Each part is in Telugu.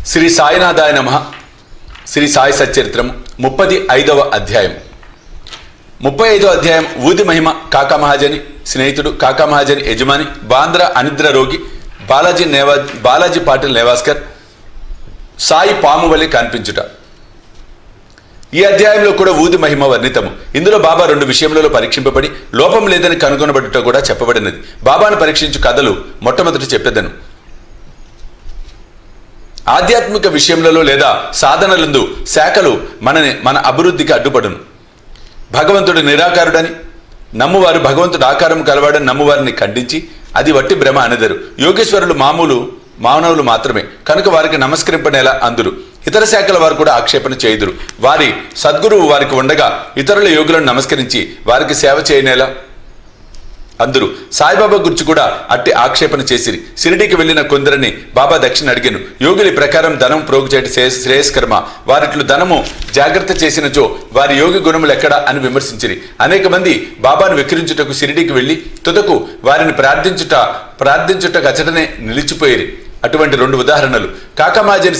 శ్రీ సాయినాథాయ నమః. శ్రీ సాయి సచ్చరిత్రము 35వ అధ్యాయం. 35వ అధ్యాయం. ఊది మహిమ. కాకా మహాజని స్నేహితుడు, కాకా మహాజని యజమాని, బాంద్రా అనిద్ర రోగి, బాలాజీ పాటిల్ నేవాస్కర్, సాయి పాము వలె కనిపించుట. ఈ అధ్యాయంలో కూడా ఊది మహిమ వర్ణితము. ఇందులో బాబా 2 విషయములలో పరీక్షింపబడి లోపం లేదని కనుగొనబడుట కూడా చెప్పబడినది. బాబాను పరీక్షించు కథలు మొట్టమొదటి చెప్పేదను. ఆధ్యాత్మిక విషయములలో లేదా సాధనలందు శాఖలు మన అభివృద్ధికి అడ్డుపడును. భగవంతుడు నిరాకారుడని నమ్మువారు భగవంతుడు ఆకారం కలవాడని నమ్మువారిని ఖండించి అది వట్టి భ్రమ అనెదరు. యోగేశ్వరులు మానవులు మాత్రమే కనుక వారికి నమస్కరింపనేలా అందురు. ఇతర శాఖల వారు కూడా ఆక్షేపణ చేయుదురు. వారి సద్గురువు వారికి ఉండగా ఇతరుల యోగులను నమస్కరించి వారికి సేవ చేయనేలా అందరూ. సాయిబాబా గురించి కూడా అట్టి ఆక్షేపణ చేసిరి. షిరిడీకి వెళ్లిన కొందరిని బాబా దక్షిణ అడిగాను. యోగులి ప్రకారం ధనం ప్రోగు చేయటి శ్రేయస్కర్మ. వారిట్లు ధనము జాగ్రత్త చేసినచో వారి యోగి గుణములు ఎక్కడా అని విమర్శించిరి. అనేక మంది బాబాను విక్రించుటకు షిరిడీకి వెళ్లి తుదకు వారిని ప్రార్థించుట అచటనే నిలిచిపోయిరి. అటువంటి 2 ఉదాహరణలు. కాకా మహాజని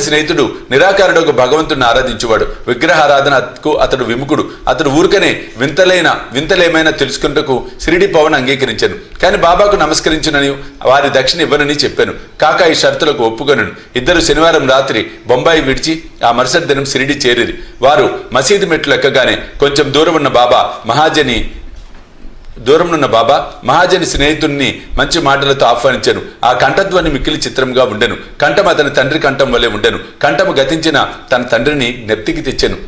స్నేహితుడు నిరాకారుడు భగవంతుడిని ఆరాధించువాడు. విగ్రహారాధనకు అతడు విముఖుడు. అతడు ఊరికనే వింతలేమైనా తెలుసుకుంటకు షిరిడి పవన్ అంగీకరించాను. కానీ బాబాకు నమస్కరించునని వారి దక్షిణ ఇవ్వనని చెప్పాను. కాకా ఈ షరతులకు ఒప్పుకొనను. ఇద్దరు శనివారం రాత్రి బొంబాయి విడిచి ఆ మరుసటి దినం షిరిడి చేరిరి. వారు మసీదు మెట్లు ఎక్కగానే కొంచెం దూరం ఉన్న మహాజని స్నేహితుడిని మంచి మాటలతో ఆహ్వానించాను. ఆ కంఠధ్వని మిక్కిలి చిత్రంగా ఉండెను. కంఠం అతని తండ్రి కంఠం వలె ఉండెను. కంఠము గతించిన తన తండ్రిని జ్ఞప్తికి తెచ్చెను.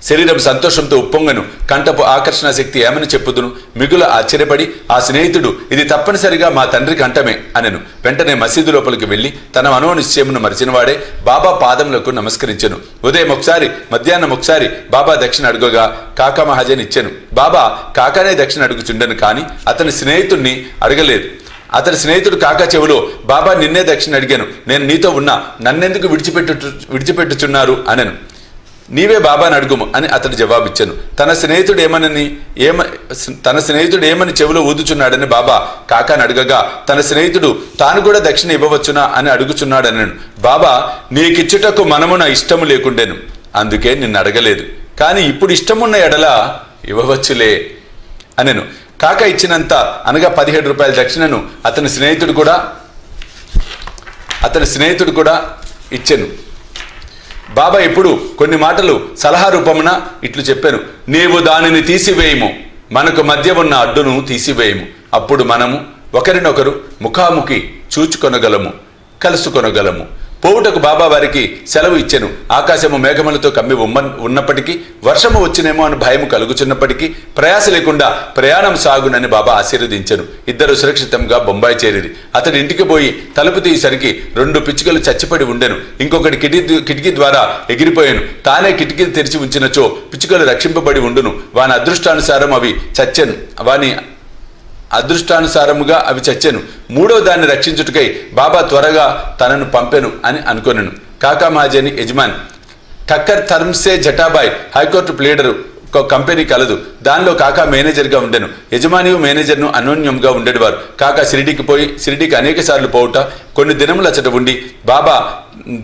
శరీరం సంతోషంతో ఉప్పొంగను. కంఠపు ఆకర్షణ శక్తి ఏమని చెప్పుదును. మిగుల ఆశ్చర్యపడి ఆ స్నేహితుడు ఇది తప్పనిసరిగా మా తండ్రి కంఠమే అనెను. వెంటనే మసీదు లోపలికి వెళ్లి తన మనోనిశ్చయమును మరిచినవాడే బాబా పాదములకు నమస్కరించెను. ఉదయం ఒకసారి, మధ్యాహ్నం ఒకసారి బాబా దక్షిణ అడుగగా కాకా మహాజన్ ఇచ్చెను. బాబా కాకానే దక్షిణ అడుగుచుండెను, కానీ అతని స్నేహితుడిని అడగలేదు. అతని స్నేహితుడు కాకా చెవులో బాబా నిన్నే దక్షిణ అడిగాను, నేను నీతో ఉన్నా, నన్నెందుకు విడిచిపెట్టుచున్నారు అనెను. నీవే బాబాని అడుగుము అని అతడు జవాబిచ్చాను. తన స్నేహితుడు ఏమని చెవిలో ఊదుచున్నాడని బాబా కాకాని అడగగా తన స్నేహితుడు తాను కూడా దక్షిణ ఇవ్వవచ్చునా అని అడుగుచున్నాడనను. బాబా నీకిచ్చుటకు మనమున ఇష్టము లేకుండెను, అందుకే నిన్ను అడగలేదు, కానీ ఇప్పుడు ఇష్టమున్న ఎడల ఇవ్వవచ్చులే అనెను. కాక ఇచ్చినంత అనగా 17 రూపాయల దక్షిణను అతని స్నేహితుడు కూడా ఇచ్చెను. బాబా ఇప్పుడు కొన్ని మాటలు సలహా రూపమున ఇట్లు చెప్పాను. నీవు దానిని తీసివేయము, మనకు మధ్య ఉన్న అడ్డును తీసివేయము. అప్పుడు మనము ఒకరినొకరు ముఖాముఖి చూచుకొనగలము, కలుసుకొనగలము. పోవుటకు బాబా వారికి సెలవు ఇచ్చెను. ఆకాశము మేఘములతో కమ్మి ఉన్నప్పటికీ, వర్షము వచ్చినేమో అని భయము కలుగుచున్నప్పటికీ ప్రయాస లేకుండా ప్రయాణం సాగునని బాబా ఆశీర్వదించెను. ఇద్దరు సురక్షితంగా బొంబాయి చేరిరి. అతడి ఇంటికి పోయి తలుపు తీసరికి 2 పిచ్చుకలు చచ్చిపడి ఉండెను. ఇంకొకటి కిటికీ ద్వారా ఎగిరిపోయాను. తానే కిటికీ తెరిచి ఉంచినచో పిచ్చుకలు రక్షింపబడి ఉండును. వాని అదృష్టానుసారముగా అవి చచ్చెను. 3వ దాన్ని రక్షించుటకై బాబా త్వరగా తనను పంపెను అని అనుకొనెను. కాకా మహాజని యజమాని ఠక్కర్ థర్మ్సే జటాబాయ్ హైకోర్టు ప్లేడరు కంపెనీ కలదు. దానిలో కాకా మేనేజర్గా ఉండెను. యజమానియు మేనేజర్ను అన్యోన్యంగా ఉండేవారు. కాకా షిరిడీకి అనేక సార్లు పోవుట, కొన్ని దినములు అచ్చట ఉండి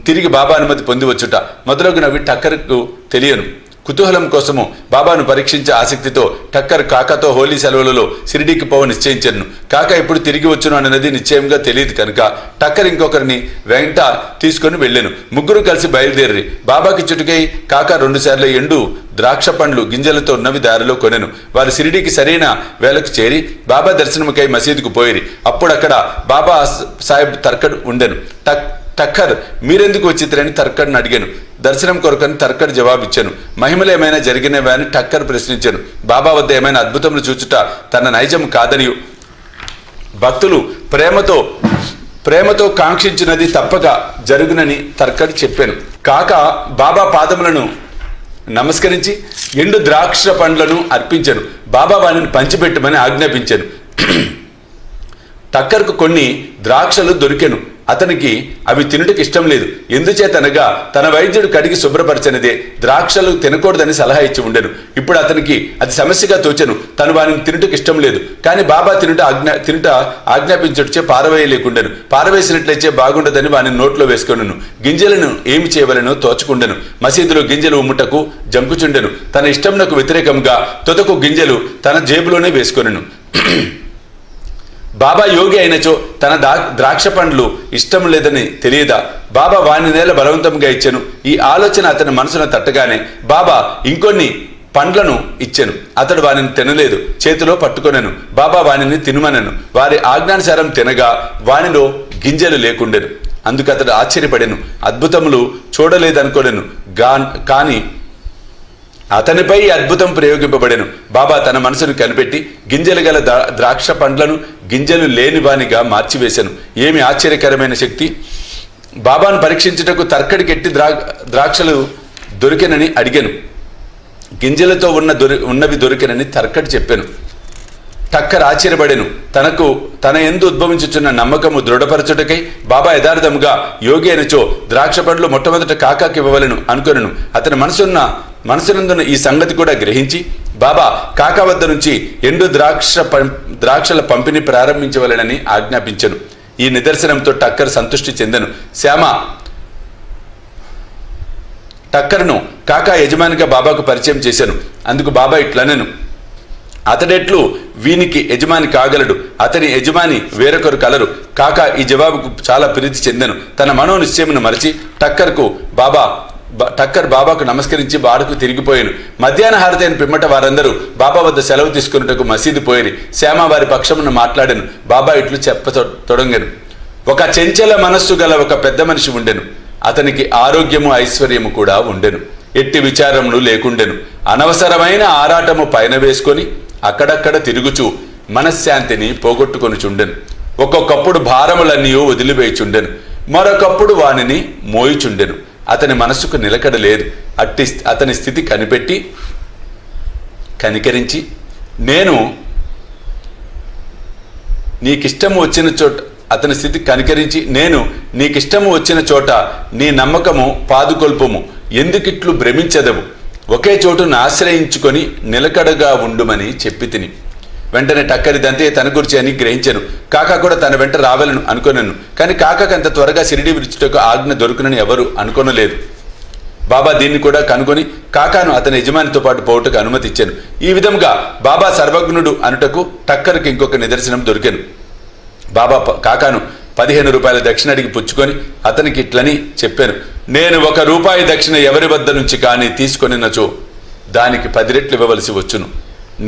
తిరిగి బాబా అనుమతి పొందివచ్చుట మొదలగునవి టక్కర్కు తెలియను. కుతూహలం కోసము బాబాను పరీక్షించే ఆసక్తితో టక్కర్ కాకాతో హోలీ సెలవులలో షిరిడీకి పోవ నిశ్చయించను. కాకా ఎప్పుడు తిరిగి వచ్చును అన్నది నిశ్చయంగా తెలియదు కనుక టక్కర్ ఇంకొకరిని వెంట తీసుకుని వెళ్ళాను. ముగ్గురు కలిసి బయలుదేరి బాబాకి చుట్టుకై కాకా 2 సార్లు ఎండు ద్రాక్ష పండ్లు గింజలతో ఉన్నవి దారిలో కొనెను. వారు షిరిడీకి సరైన వేళకు చేరి బాబా దర్శనముకై మసీదుకు పోయిరి. అప్పుడు అక్కడ బాబా సాహెబ్ తర్కడ్ ఉండెను. టక్కర్ మీరెందుకు వచ్చిరని తర్కడ్ని అడిగాను. దర్శనం కొరకని తర్కడ్ జవాబిచ్చాను. మహిమలు ఏమైనా జరిగినవా అని టక్కర్ ప్రశ్నించాను. బాబా వద్ద ఏమైనా అద్భుతములు చూచుట తన నైజం కాదని, భక్తులు ప్రేమతో కాంక్షించినది తప్పక జరుగునని తర్కడ్ చెప్పాను. కాక బాబా పాదములను నమస్కరించి ఎండు ద్రాక్ష పండ్లను అర్పించాను. బాబా వారిని పంచిపెట్టమని ఆజ్ఞాపించాను. టక్కర్కు కొన్ని ద్రాక్షలు దొరికెను. అతనికి అవి తినుటకు ఇష్టం లేదు. ఎందుచేతనగా తన వైద్యుడు కడిగి శుభ్రపరచనిదే ద్రాక్షలు తినకూడదని సలహా ఇచ్చి ఉండెను. ఇప్పుడు అతనికి అది సమస్యగా తోచెను. తను వారిని తినుటకు ఇష్టం లేదు. కానీ బాబా తినుట ఆజ్ఞాపించుటచే పారవేయలేకుండెను. పారవేసినట్లయితే బాగుండదని వాని నోట్లో వేసుకొనెను. గింజలను ఏమి చేయవలెనో తోచుకుండెను. మసీదులో గింజలు ఉమ్ముటకు జంకుచుండెను. తన ఇష్టంనకు వ్యతిరేకంగా తొదకు గింజలు తన జేబులోనే వేసుకొనెను. బాబా యోగి అయినచో తన ద్రాక్ష పండ్లు ఇష్టం లేదని తెలియదా? బాబా వాని నేల బలవంతంగా ఇచ్చెను. ఈ ఆలోచన అతని మనసును తట్టగానే బాబా ఇంకొన్ని పండ్లను ఇచ్చెను. అతడు వానిని తినలేదు, చేతిలో పట్టుకొనెను. బాబా వానిని తినుమనెను. వారి ఆజ్ఞానుసారం తినగా వానిలో గింజలు లేకుండెను. అందుకు అతడు ఆశ్చర్యపడెను, అద్భుతములు చూడలేదనుకోనెను. కానీ అతనిపై అద్భుతం ప్రయోగింపబడెను. బాబా తన మనసును కనిపెట్టి గింజలు గల ద్రాక్ష పండ్లను గింజలు లేని వానిగా మార్చివేశాను. ఏమి ఆశ్చర్యకరమైన శక్తి! బాబాను పరీక్షించుటకు తర్కడికెట్టి ద్రాక్షలు దొరికెనని అడిగాను. గింజలతో ఉన్నవి దొరికెనని తర్కడి చెప్పాను. టక్కర్ ఆశ్చర్యపడెను. తన యందు ఉద్భవించుచున్న నమ్మకము దృఢపరచుటకై బాబా యథార్థముగా యోగి అయినచో ద్రాక్ష పండ్లు మొట్టమొదట కాకాకి ఇవ్వవలెను అనుకొనెను. అతని మనసునందున ఈ సంగతి కూడా గ్రహించి బాబా కాకా వద్ద నుంచి ఎండు ద్రాక్షల పంపిణీ ప్రారంభించవలెనని ఆజ్ఞాపించెను. ఈ నిదర్శనంతో టక్కర్ సంతృష్టి చెందెను. శ్యామ టక్కర్ను కాకా యజమానిగా బాబాకు పరిచయం చేశాను. అందుకు బాబా ఇట్లనెను, అతడెట్లు వీనికి యజమాని కాగలడు? అతని యజమాని వేరొకరు కలరు. కాకా ఈ జవాబుకు చాలా ప్రీతి చెందెను. తన మనోనిశ్చయమును మరచి టక్కర్ బాబాకు నమస్కరించి బాడకు తిరిగిపోయాను. మధ్యాహ్న హారతైన పిమ్మట వారందరూ బాబా వద్ద సెలవు తీసుకున్నట్టుకు మసీదు పోయిరి. శ్యామ వారి పక్షమును మాట్లాడాను. బాబా ఇట్లు చెప్పతొడంగెను, ఒక చెంచల మనస్సు గల ఒక పెద్ద మనిషి ఉండెను. అతనికి ఆరోగ్యము ఐశ్వర్యము కూడా ఉండెను. ఎట్టి విచారములు లేకుండెను. అనవసరమైన ఆరాటము పైన వేసుకొని అక్కడక్కడ తిరుగుచూ మనశ్శాంతిని పోగొట్టుకొనుచుండెను. ఒక్కొక్కప్పుడు భారములన్నీ వదిలివేయుచుండెను, మరొకప్పుడు వానిని మోయుచుండెను. అతని మనస్సుకు నిలకడ లేదు. అతని స్థితి కనికరించి నేను నీకిష్టము వచ్చిన చోట నీ నమ్మకము పాదుకొల్పము. ఎందుకిట్లు భ్రమించదవు? ఒకే చోటును ఆశ్రయించుకొని నిలకడగా ఉండుమని చెప్పి తిని. వెంటనే టక్కరిదంతే తన గురించి అని గ్రహించాను. కాకా కూడా తన వెంట రావాలను అనుకున్నాను. కానీ కాకాకు అంత త్వరగా షిరిడీ విడిచుటకు ఆజ్ఞ దొరుకునని ఎవరు అనుకోనలేదు. బాబా దీన్ని కూడా కనుగొని కాకాను అతని యజమానితో పాటు పోవుటకు అనుమతి ఇచ్చాను. ఈ విధంగా బాబా సర్వజ్ఞుడు అనుటకు టక్కర్కి ఇంకొక నిదర్శనం దొరికాను. బాబా కాకాను 15 రూపాయల దక్షిణ అడిగి పుచ్చుకొని అతనికి ఇట్లని చెప్పాను, నేను 1 రూపాయి దక్షిణ ఎవరి వద్ద నుంచి కానీ తీసుకొనినచో దానికి 10 రెట్లు ఇవ్వవలసి వచ్చును.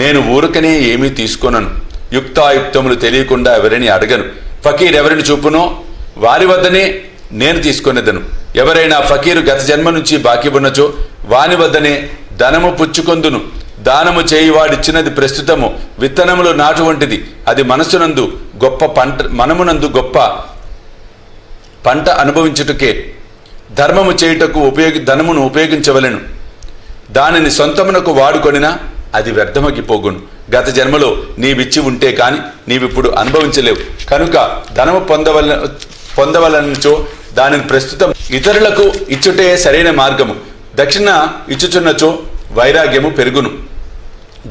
నేను ఊరకనే ఏమీ తీసుకోనను. యుక్తాయుక్తములు తెలియకుండా ఎవరిని అడగను. ఫకీర్ ఎవరిని చూపునో వారి వద్దనే నేను తీసుకొనేదను. ఎవరైనా ఫకీరు గత జన్మ నుంచి బాకీ ఉన్నచో వాని వద్దనే ధనము పుచ్చుకొందును. దానము చేయివాడిచ్చినది ప్రస్తుతము విత్తనములు నాటు వంటిది. అది మనమునందు గొప్ప పంట అనుభవించుటకే ధర్మము చేయుటకు ధనమును ఉపయోగించవలెను. దానిని సొంతమునకు వాడుకొనినా అది వ్యర్థమకి పోగును. గత జన్మలో నీవిచ్చి ఉంటే కాని నీవిప్పుడు అనుభవించలేవు. కనుక ధనము పొందవలనచో దానిని ప్రస్తుతం ఇతరులకు ఇచ్చుటే సరైన మార్గము. దక్షిణ ఇచ్చుచున్నచో వైరాగ్యము పెరుగును.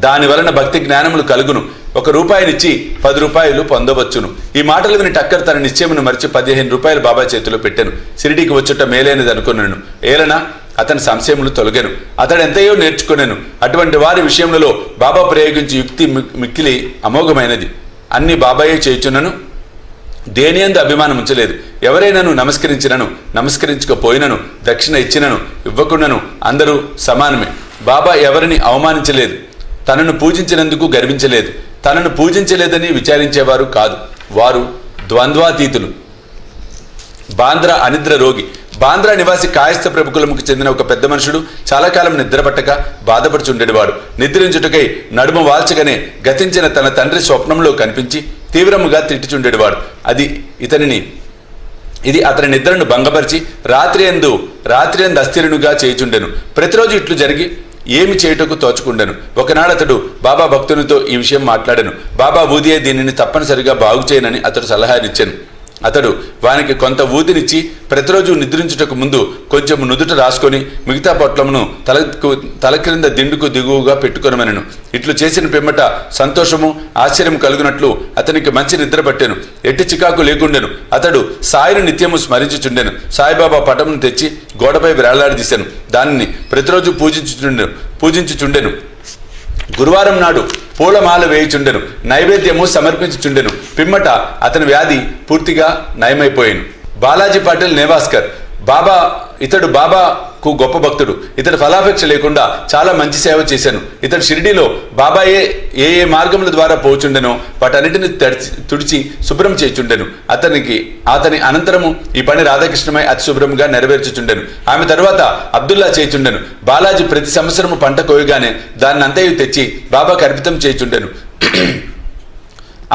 దాని వలన భక్తి జ్ఞానములు కలుగును. 1 రూపాయినిచ్చి 10 రూపాయలు పొందవచ్చును. ఈ మాటలు విని టక్కర్ తన నిశ్చయమును మరిచి 15 రూపాయలు బాబా చేతిలో పెట్టాను. షిరిడీకి వచ్చుట మేలైనది అనుకున్నాను. ఏలన అతని సంశయములు తొలగాను. అతడు ఎంతయో నేర్చుకున్నాను. అటువంటి వారి విషయంలో బాబా ప్రయోగించి యుక్తి మిక్కిలి అమోఘమైనది. అన్ని బాబాయే చేయుచున్నను, దేనియందు అభిమానం ఉంచలేదు. ఎవరైనాను నమస్కరించకపోయినను, దక్షిణ ఇచ్చినను ఇవ్వకుండాను అందరూ సమానమే. బాబా ఎవరిని అవమానించలేదు. తనను పూజించినందుకు గర్వించలేదు. తనను పూజించలేదని విచారించేవారు కాదు. వారు ద్వంద్వాతీతులు. బాంద్రా అనిద్ర రోగి. బాంద్రా నివాసి కాయస్థ ప్రభుకులముకు చెందిన ఒక పెద్ద మనుషుడు చాలా కాలం నిద్రపట్టక బాధపడుచుండేవాడు. నిద్రించుటకై నడుము వాల్చగానే గతించిన తన తండ్రి స్వప్నంలో కనిపించి తీవ్రముగా తిట్టుచుండేవాడు. ఇది అతని నిద్రను భంగపరిచి రాత్రి ఎందు అస్థిరునుగా చేయుచుండెను. ప్రతిరోజు ఇట్లు జరిగి ఏమి చేయుటకు తోచుకుండెను. ఒకనాడు అతడు బాబా భక్తునితో ఈ విషయం మాట్లాడాను. బాబా ఊదియే దీనిని తప్పనిసరిగా బాగు చేయనని అతడు సలహానిచ్చాను. అతడు వానికి కొంత ఊదినిచ్చి ప్రతిరోజు నిద్రించుటకు ముందు కొంచెం నుదుట రాసుకొని మిగతా పొట్లమును తల క్రింద దిండుకు దిగువగా పెట్టుకొనమనెను. ఇట్లు చేసిన పిమ్మట సంతోషము ఆశ్చర్యం కలుగునట్లు అతనికి మంచి నిద్ర పట్టెను. ఎట్టి చికాకు లేకుండెను. అతడు సాయిని నిత్యము స్మరించుచుండెను. సాయిబాబా పటమును తెచ్చి గోడపై వేలాడదీశాను. దానిని ప్రతిరోజు పూజించుచుండెను. గురువారం నాడు పూలమాల వేయుచుండెను. నైవేద్యము సమర్పించుచుండెను. పిమ్మట అతని వ్యాధి పూర్తిగా నయమైపోయాను. బాలాజీ పాటిల్ నేవాస్కర్ ఇతడు బాబాకు గొప్ప భక్తుడు. ఇతడు ఫలాపేక్ష లేకుండా చాలా మంచి సేవ చేశాను. ఇతడు షిరిడీలో బాబాయే ఏ మార్గముల ద్వారా పోచుండెనో వాటన్నిటిని తుడిచి శుభ్రం చేయుచుండెను. అతని అనంతరము ఈ పని రాధాకృష్ణమై అతి శుభ్రంగా నెరవేర్చుచుండెను. ఆమె తరువాత అబ్దుల్లా చేయుచుండెను. బాలాజీ ప్రతి సంవత్సరము పంట కోయగానే దాన్ని అంతయు తెచ్చి బాబాకు అర్పితం చేయుచుండెను.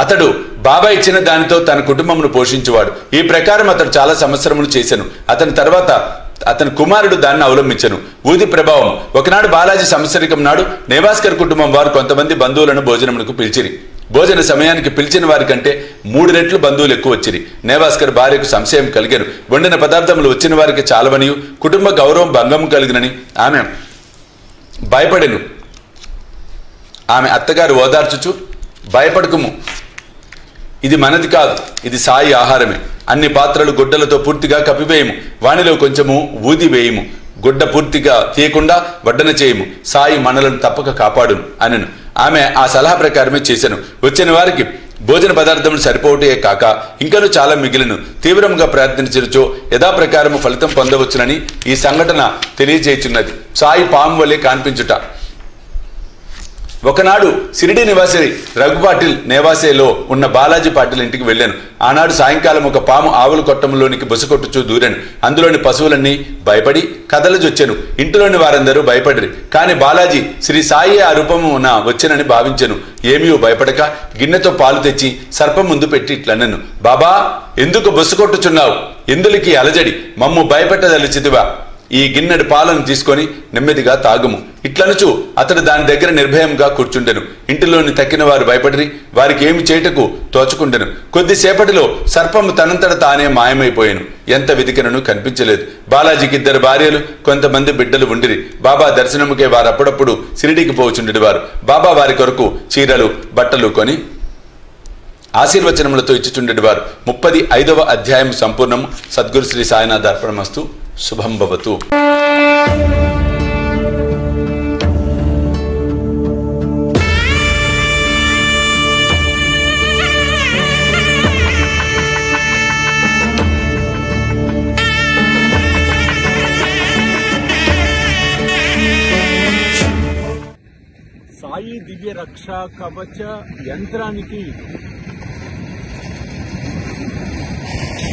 అతడు బాబా ఇచ్చిన దానితో తన కుటుంబమును పోషించేవాడు. ఈ ప్రకారం అతడు చాలా సంవత్సరములు చేశాను. అతని తర్వాత అతని కుమారుడు దాన్ని అవలంబించను. ఊది ప్రభావం. ఒకనాడు బాలాజీ సంవత్సరికం నాడు నేవాస్కర్ కుటుంబం వారు కొంతమంది బంధువులను భోజనములకు పిలిచిరి. భోజన సమయానికి పిలిచిన వారి కంటే 3 రెట్లు బంధువులు ఎక్కువ వచ్చిరి. నేవాస్కర్ భార్యకు సంశయం కలిగాను. వండిన పదార్థములు వచ్చిన వారికి చాలవనియు కుటుంబ గౌరవం భంగం కలిగినని ఆమె భయపడెను. ఆమె అత్తగారు ఓదార్చుచు, భయపడకుము, ఇది మనది కాదు, ఇది సాయి ఆహారమే. అన్ని పాత్రలు గుడ్డలతో పూర్తిగా కప్పివేయము. వానిలో కొంచెము ఊది వేయము. గుడ్డ పూర్తిగా తీయకుండా వడ్డన చేయము. సాయి మనలను తప్పక కాపాడును అనెను. ఆమె ఆ సలహా ప్రకారమే చేశాను. వచ్చిన వారికి భోజన పదార్థములు సరిపోవటే కాక ఇంకనూ చాలా మిగిలిను. తీవ్రంగా ప్రార్థించరుచో యథాప్రకారము ఫలితం పొందవచ్చునని ఈ సంఘటన తెలియజేయుచున్నది. సాయి పాము వలె కాన్పించుట. ఒకనాడు సిరిడి నివాసి రఘుపాటిల్ నేవాసేలో ఉన్న బాలాజీ పాటిల్ ఇంటికి వెళ్ళాను. ఆనాడు సాయంకాలం ఒక పాము ఆవుల కొట్టంలోనికి బుసకొట్టుచూ దూరాను. అందులోని పశువులన్నీ భయపడి కదలజొచ్చాను. ఇంటిలోని వారందరూ భయపడిరి. కాని బాలాజీ శ్రీ సాయి ఆ రూపమున వచ్చెనని భావించెను. ఏమీ భయపడక గిన్నెతో పాలు తెచ్చి సర్పం ముందు పెట్టి ఇట్లన్నను, బాబా, ఎందుకు బుసకొట్టుచున్నావు? ఎందులకి అలజడి? మమ్ము భయపెట్టదలిచితివా? ఈ గిన్నెడు పాలను తీసుకొని నెమ్మదిగా తాగుము. ఇట్లనుచు అతడు దాని దగ్గర నిర్భయంగా కూర్చుండెను. ఇంటిలోని తక్కిన వారు భయపడిరి. వారికి ఏమి చేయుటకు తోచుకుండెను. కొద్దిసేపటిలో సర్పము తనంతట తానే మాయమైపోయాను. ఎంత వెతికినను కనిపించలేదు. బాలాజీకి 2 భార్యలు, కొంతమంది బిడ్డలు ఉండిరి. బాబా దర్శనముకే వారు అప్పుడప్పుడు సిరిడికి పోచుండేవారు. బాబా వారి కొరకు చీరలు, బట్టలు కొని ఆశీర్వచనములతో ఇచ్చుచుండేవారు. 35వ అధ్యాయం సంపూర్ణము. సద్గురు శ్రీ సాయినాథ్ అర్పణమస్తు. శుభం భవతు. సాయి దివ్య రక్షా కవచ యంత్రానికి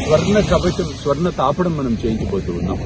స్వర్ణ కవచం, స్వర్ణ తాపడం మనం చేయించబోతూ ఉన్నాం.